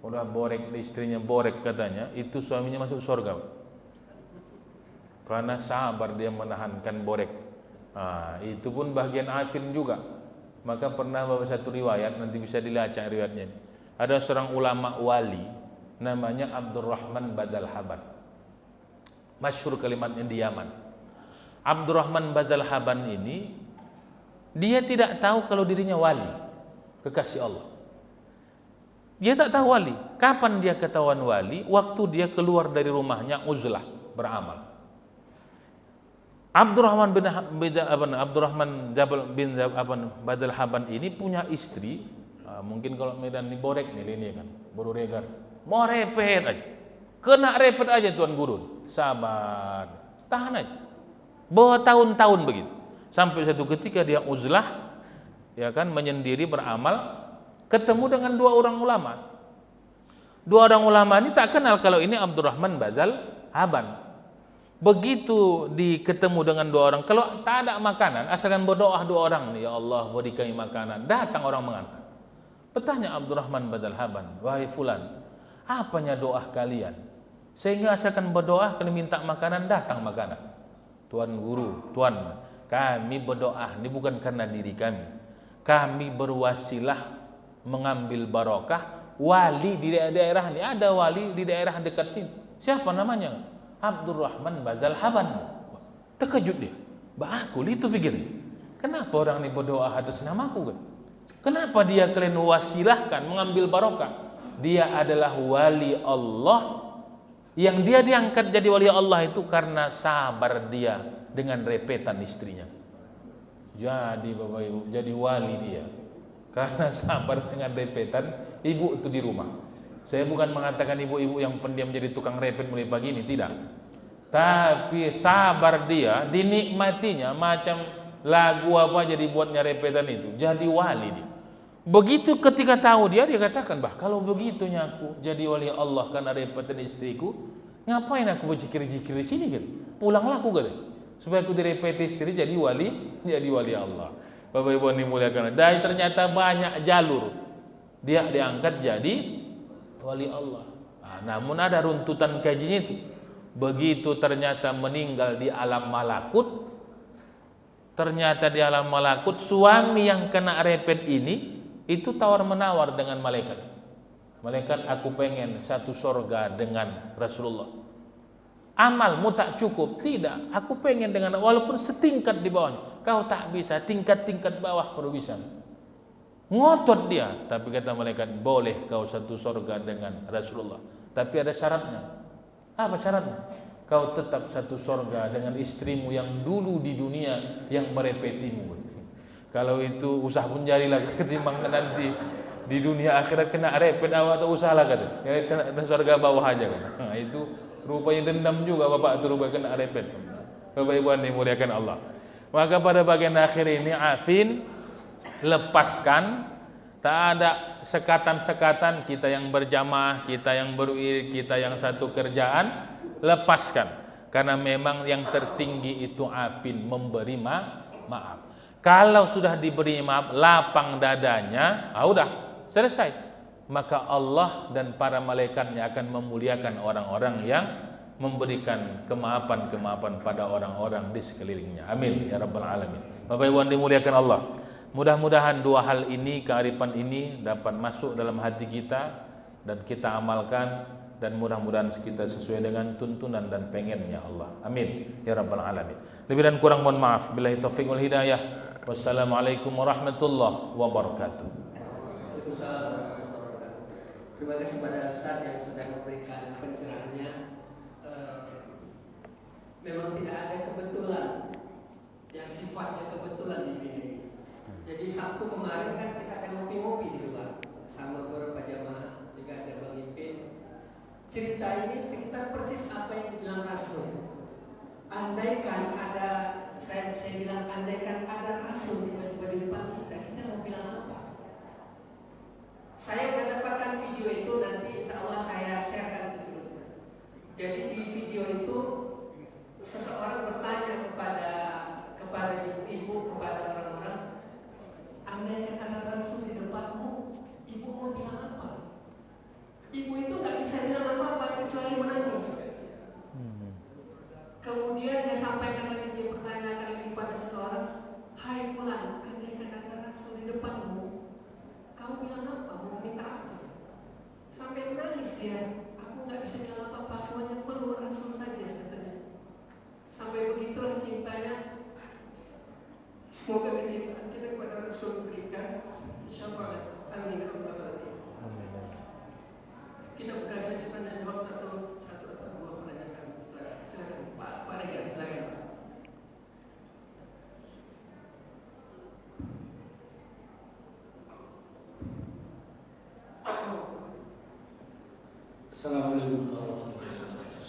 [SPEAKER 1] Udah borek, istrinya borek katanya, itu suaminya masuk surga. Karena sabar dia menahankan borek. Nah, itu pun bagian afin juga. Maka pernah bawa satu riwayat, nanti bisa dilacak riwayatnya. Ada seorang ulama wali namanya Abdurrahman Badal Haban. Masyhur kalimatnya di Yaman. Abdurrahman Badal Haban ini dia tidak tahu kalau dirinya wali, kekasih Allah. Dia tak tahu wali. Kapan dia ketahuan wali? Waktu dia keluar dari rumahnya uzlah, beramal. Abdurrahman bin Badal Haban ini punya istri, mungkin kalau Medan ini borek nih ini kan, baru regar. Mau repet aja. Kena repet aja Tuan Guru. Sabar. Tahan aja. Bawa tahun-tahun begitu. Sampai satu ketika dia uzlah, ya kan, menyendiri beramal, ketemu dengan dua orang ulama. Dua orang ulama ini tak kenal kalau ini Abdurrahman Badal Haban. Begitu ketemu dengan dua orang, kalau tak ada makanan, asalkan berdoa dua orang nih, ya Allah beri kami makanan, datang orang mengantar. Bertanya Abdurrahman Badal Haban, wahai fulan, apanya doa kalian? Sehingga asalkan berdoa, kalian minta makanan, datang makanan. Tuan Guru, Tuan, kami berdoa, ini bukan karena diri kami. Kami berwasilah mengambil barokah wali di daerah ini. Ada wali di daerah dekat sini. Siapa namanya? Abdurrahman Badal Haban. Terkejut dia. Aku itu pikir, kenapa orang ini berdoa atas namaku kan? Kenapa dia kalian wasilahkan mengambil barokah? Dia adalah wali Allah. Yang dia diangkat jadi wali Allah itu karena sabar dia dengan repetan istrinya. Jadi Bapak Ibu, jadi wali dia karena sabar dengan repetan ibu itu di rumah. Saya bukan mengatakan ibu-ibu yang pendiam jadi tukang repet mulai pagi ini, tidak. Tapi sabar dia, dinikmatinya macam lagu apa jadi buatnya repetan itu, jadi wali dia. Begitu ketika tahu dia katakan, bah kalau begitunya aku jadi wali Allah karena repetan istriku, ngapain aku berzikir-zikir di sini kan? Pulanglah aku kan, supaya aku direpet istri jadi wali Allah. Bapak Ibu yang dimuliakan, dan ternyata banyak jalur dia diangkat jadi wali Allah. Nah, namun ada runtutan kajinya itu. Begitu ternyata meninggal di alam malakut, ternyata di alam malakut suami yang kena repet ini itu tawar-menawar dengan malaikat. Malaikat, aku pengen satu sorga dengan Rasulullah. Amalmu tak cukup, tidak. Aku pengen dengan, walaupun setingkat di bawahnya. Kau tak bisa, tingkat-tingkat bawah baru bisa. Ngotot dia, tapi kata malaikat, boleh kau satu sorga dengan Rasulullah, tapi ada syaratnya. Apa syaratnya? Kau tetap satu sorga dengan istrimu yang dulu di dunia yang merepetimu. Kalau itu usah pun jadilah, ketimbang nanti di dunia akhirat kena repet awak atau usahalah kata. Kena sorga bawah aja kan. Nah, itu rupanya dendam juga bapak itu rupanya kena repet. Bapak Ibu yang dimuliakan Allah. Maka pada bagian akhir ini afin, lepaskan, tak ada sekatan-sekatan, kita yang berjamaah, kita yang beruir, kita yang satu kerjaan, lepaskan. Karena memang yang tertinggi itu afin, memberi maaf. Kalau sudah diberi maaf, lapang dadanya, udah selesai. Maka Allah dan para malaikatnya akan memuliakan orang-orang yang memberikan kemaafan-kemaafan pada orang-orang di sekelilingnya. Amin ya rabbal alamin. Bapak Ibu yang dimuliakan Allah, mudah-mudahan dua hal ini, kearifan ini dapat masuk dalam hati kita dan kita amalkan, dan mudah-mudahan kita sesuai dengan tuntunan dan pengennya Allah. Amin ya rabbal alamin. Lebih dan kurang mohon maaf. Billahi taufiq wal hidayah. Wassalamualaikum warahmatullahi wabarakatuh.
[SPEAKER 2] Waalaikumsalam warahmatullahi wabarakatuh. Terima kasih pada Ustaz yang sudah memberikan pencerahannya. Memang tidak ada kebetulan yang sifatnya kebetulan di dunia ini. Jadi Sabtu kemarin kan kita ada ngopi-ngopi di luar sama beberapa jamaah, juga ada Bang Ipin. Cerita ini cerita persis apa yang dibilang Rasul. Andaikan ada, saya bilang andaikan ada Rasul tiba-tiba di depan kita mau bilang apa? Saya sudah dapatkan video itu, nanti insya Allah saya sharekan ke grup. Jadi di video itu seseorang bertanya kepada ibu-ibu, kepada orang-orang, andaikan ada Rasul di depanmu, ibu mau bilang apa?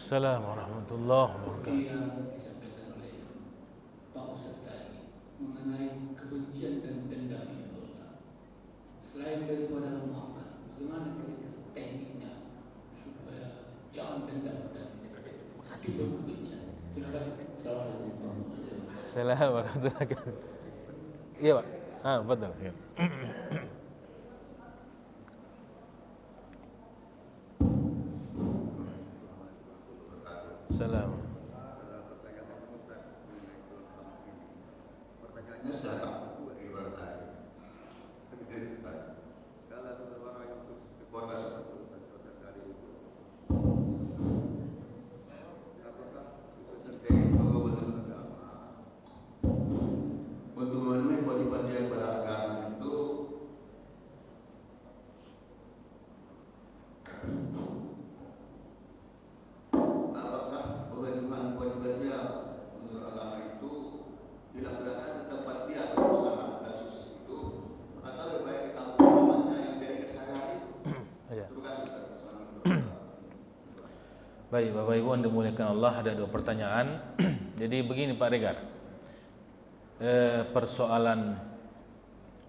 [SPEAKER 1] Waalaikumsalam warahmatullahi wabarakatuh.
[SPEAKER 3] Yang disampaikan oleh Pak Ustaz tadi mengenai kebencian dan dendam ini, Pak Ustaz. Selain daripada memaafkan, bagaimana kira-kira tekniknya supaya jangan dendam dan timbul kebencian? Terima kasih. Assalamualaikum warahmatullahi wabarakatuh.
[SPEAKER 1] Assalamualaikum warahmatullahi wabarakatuh. Iya Pak. Betul. Ya. Salam.
[SPEAKER 4] Pertanyaannya secara ibarat tadi. Kalau seseorang yang kota seperti tadi itu, apakah seperti itu betul agama? Betul-betul kewajiban dia beragama itu kewajiban dia menurut agama itu dilaksanakan di tempat dia berusaha dan sukses itu, atau lebih baik di kampung halamannya yang dia ingat sehari-hari itu. Terima kasih.
[SPEAKER 1] Baik, Bapak Ibu yang dimuliakan Allah, ada dua pertanyaan. Jadi begini Pak Regar, persoalan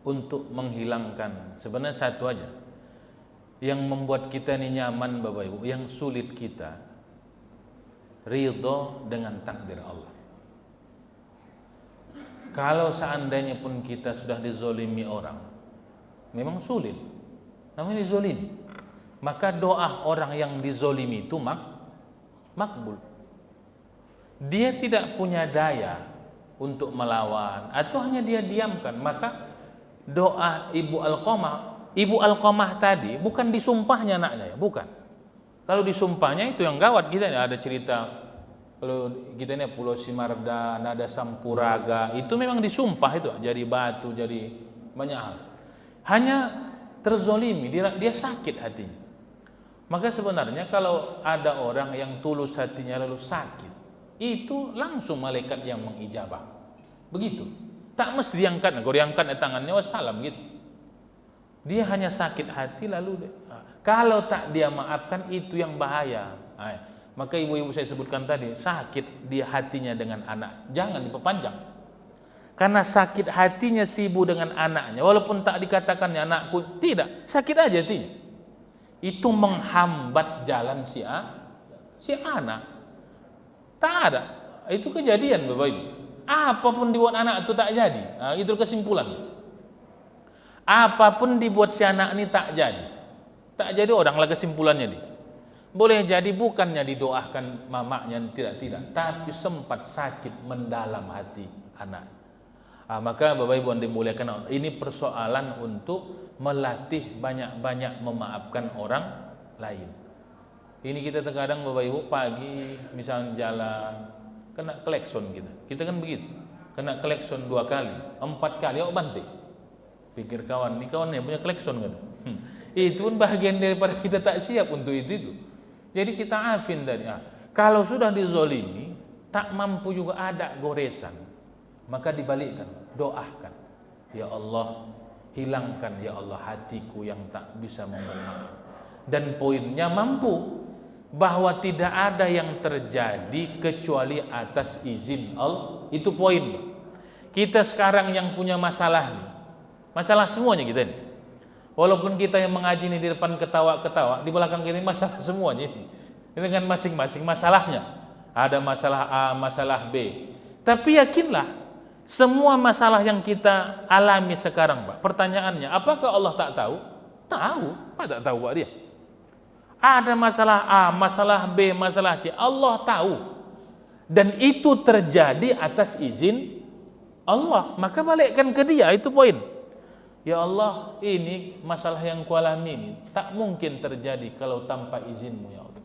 [SPEAKER 1] untuk menghilangkan sebenarnya satu aja yang membuat kita ini nyaman Bapak Ibu, yang sulit kita ridho dengan takdir Allah. Kalau seandainya pun kita sudah dizolimi orang, memang sulit, namanya dizolimi, maka doa orang yang dizolimi itu makbul. Dia tidak punya daya untuk melawan atau hanya dia diamkan, maka doa Ibu Alqamah tadi bukan disumpahnya anaknya ya, bukan. Kalau disumpahnya itu yang gawat. Kita ada cerita kalau kita ini Pulau Simarda, Nada Sampuraga, itu memang disumpah itu jadi batu, jadi banyak hal. Hanya terzolimi, dia sakit hatinya. Maka sebenarnya kalau ada orang yang tulus hatinya lalu sakit, itu langsung malaikat yang mengijabah. Begitu. Tak mesti diangkat, kalau diangkat tangannya wassalam gitu. Dia hanya sakit hati lalu kalau tak dia maafkan itu yang bahaya. Maka ibu-ibu saya sebutkan tadi, sakit dia hatinya dengan anak, jangan diperpanjang. Karena sakit hatinya si ibu dengan anaknya, walaupun tak dikatakannya anakku, tidak, sakit aja hatinya. Itu menghambat jalan si anak. Tak ada. Itu kejadian Bapak Ibu. Apapun dibuat anak itu tak jadi. Itu kesimpulan. Apapun dibuat si anak ini tak jadi. Tak jadi oranglah kesimpulannya nih. Boleh jadi bukannya didoakan mamaknya tidak, tapi sempat sakit mendalam hati anak. Maka Bapak Ibu yang dimuliakan Allah, ini persoalan untuk melatih banyak-banyak memaafkan orang lain. Ini kita terkadang Bapak Ibu pagi misalnya jalan kena klekson kita kan begitu, kena klekson 2 kali, 4 kali, banting. Pikir kawan, ini kawannya punya klekson kan? Itu pun bagian daripada kita tak siap untuk itu. Jadi kita afin dari. Kalau sudah dizolimi, tak mampu juga ada goresan, maka dibalikkan, doakan, ya Allah hilangkan ya Allah hatiku yang tak bisa menerima. Dan poinnya mampu bahwa tidak ada yang terjadi kecuali atas izin Allah. Itu poin. Kita sekarang yang punya masalah nih, masalah semuanya kita nih. Walaupun kita yang mengaji ini di depan ketawa-ketawa, di belakang kita masalah semuanya ini. Dengan masing-masing masalahnya. Ada masalah A, masalah B. Tapi yakinlah, semua masalah yang kita alami sekarang, Pak, pertanyaannya, apakah Allah tak tahu? Tahu, Pak, tak tahu Pak dia. Ada masalah A, masalah B, masalah C, Allah tahu. Dan itu terjadi atas izin Allah. Maka balikkan ke dia, itu poin. Ya Allah, ini masalah yang kualami ini tak mungkin terjadi kalau tanpa izinmu ya Allah.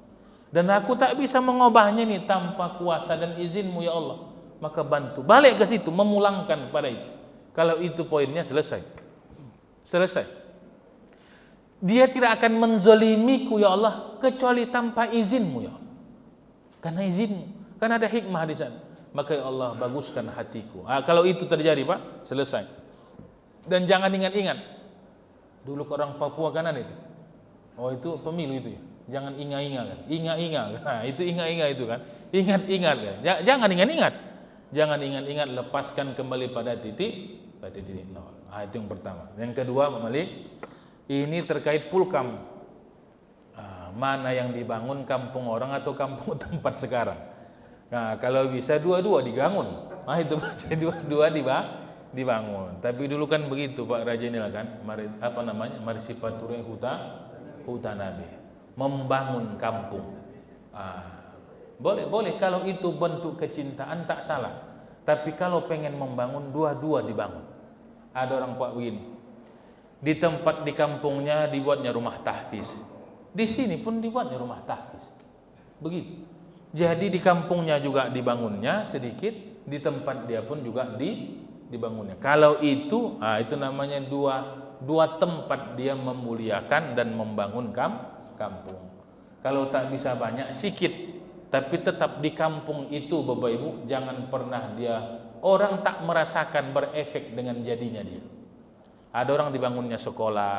[SPEAKER 1] Dan aku tak bisa mengubahnya ini tanpa kuasa dan izinmu ya Allah. Maka bantu, balik ke situ, memulangkan pada itu. Kalau itu poinnya selesai. Dia tidak akan menzolimiku ya Allah kecuali tanpa izinmu ya Allah. Karena izinmu, karena ada hikmah di sana. Maka ya Allah baguskan hatiku. Kalau itu terjadi Pak, selesai. Dan jangan ingat-ingat dulu ke orang Papua kanan itu. Oh itu pemilu itu ya. Jangan ingat-ingat kan. Ingat-ingat. Nah, itu ingat-ingat itu kan. Ingat-ingat kan. Jangan ingat-ingat. Jangan ingat-ingat, lepaskan kembali pada titik nol. Nah, itu yang pertama. Yang kedua, Pak Malik, ini terkait pulkam. Mana yang dibangun, kampung orang atau kampung tempat sekarang. Nah, kalau bisa dua-dua dibangun. Nah, itu dua-dua dibangun. Tapi dulu kan begitu Pak Raja Nila kan, Marisipature Hutanabe, membangun kampung. Boleh kalau itu bentuk kecintaan tak salah. Tapi kalau pengen membangun, dua-dua dibangun. Ada orang Pak begini, di tempat di kampungnya dibuatnya rumah tahfiz, di sini pun dibuatnya rumah tahfiz. Begitu. Jadi di kampungnya juga dibangunnya sedikit, di tempat dia pun juga dibangunnya. Kalau itu namanya dua tempat dia memuliakan dan membangun kampung. Kalau tak bisa banyak, sikit, tapi tetap di kampung itu Bapak Ibu, jangan pernah orang tak merasakan berefek dengan jadinya dia. Ada orang dibangunnya sekolah,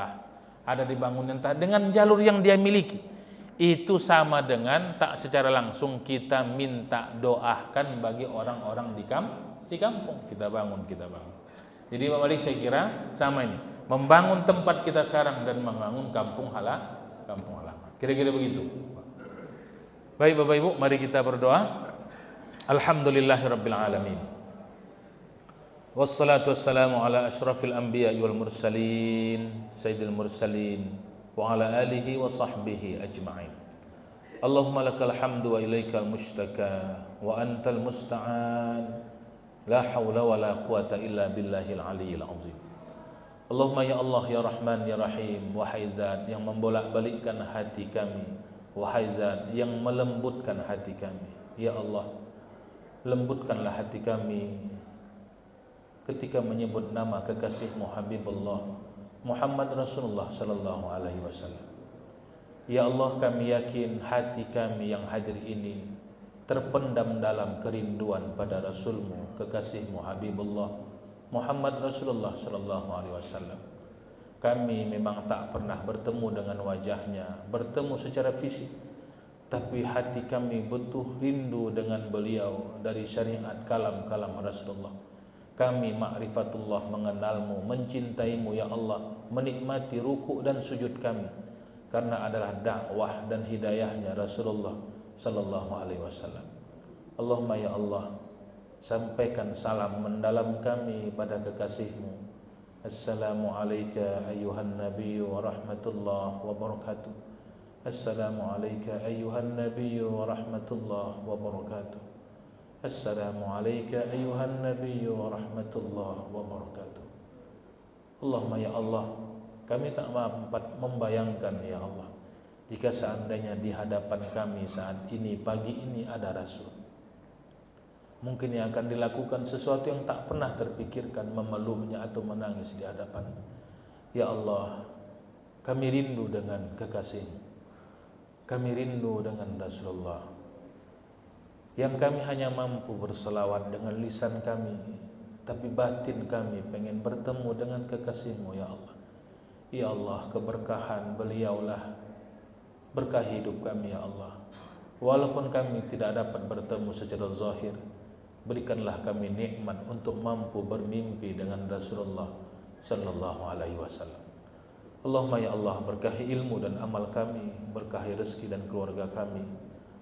[SPEAKER 1] ada dibangunnya entah dengan jalur yang dia miliki. Itu sama dengan tak secara langsung kita minta doakan bagi orang-orang di kampung. Kita bangun. Jadi Pak Malik saya kira sama ini, membangun tempat kita sekarang dan membangun kampung halaman. Kira-kira begitu. Baik Bapak Ibu, mari kita berdoa. Alhamdulillahirabbil alamin. Wassalatu wassalamu ala asyrafil anbiya'i wal mursalin, sayyidil mursalin wa ala alihi wa sahbihi ajma'in. Allahumma lakal hamdu wa ilaikal mushtaka wa antal musta'an. La hawla wa la quwata illa billahil aliyyil azim. Allahumma ya Allah ya Rahman ya Rahim, wahai Zat yang membolak-balikkan hati kami, wahai Zat yang melembutkan hati kami. Ya Allah, lembutkanlah hati kami ketika menyebut nama kekasihmu Habibullah Muhammad Rasulullah sallallahu alaihi wasallam. Ya Allah, kami yakin hati kami yang hadir ini terpendam dalam kerinduan pada Rasulmu, kekasihmu Habibullah Muhammad Rasulullah sallallahu alaihi wasallam. Kami memang tak pernah bertemu dengan wajahnya, bertemu secara fisik, tapi hati kami butuh rindu dengan beliau dari syariat kalam-kalam Rasulullah. Kami ma'rifatullah, mengenalmu, mencintaimu ya Allah, menikmati ruku' dan sujud kami karena adalah dakwah dan hidayahnya Rasulullah sallallahu alaihi wasallam. Allahumma ya Allah, sampaikan salam mendalam kami pada kekasihmu. Assalamu alayka ayyuhan nabiyyu wa rahmatullah wa barakatuh. Assalamu alayka ayyuhan nabiyyu wa rahmatullah wa barakatuh. Assalamu alayka ayyuhan nabiyyu wa rahmatullah wa barakatuh. Allahumma ya Allah, kami tak mampat membayangkan ya Allah, jika seandainya di hadapan kami saat ini, pagi ini ada Rasul, mungkin yang akan dilakukan sesuatu yang tak pernah terpikirkan, memeluknya atau menangis di hadapan. Ya Allah, kami rindu dengan kekasihmu, kami rindu dengan Rasulullah, yang kami hanya mampu berselawat dengan lisan kami, tapi batin kami pengen bertemu dengan kekasihmu ya Allah. Ya Allah, keberkahan beliaulah berkah hidup kami ya Allah. Walaupun kami tidak dapat bertemu secara zahir, berikanlah kami nikmat untuk mampu bermimpi dengan Rasulullah sallallahu alaihi wasallam. Allahumma ya Allah, berkahi ilmu dan amal kami, berkahi rezeki dan keluarga kami,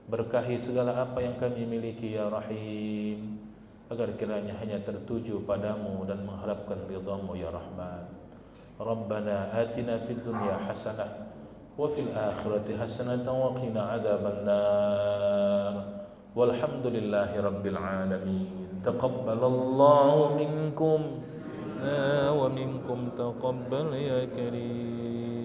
[SPEAKER 1] berkahi segala apa yang kami miliki ya Rahim, agar kiranya hanya tertuju padamu dan mengharapkan ridhamu ya Rahman. Rabbana atina fid dunya hasanah wa fil akhirati hasanatan wa qina adzaban nar. Walhamdulillahi rabbil alamin. Taqabbalallahu minkum wa minkum taqabbal ya karim.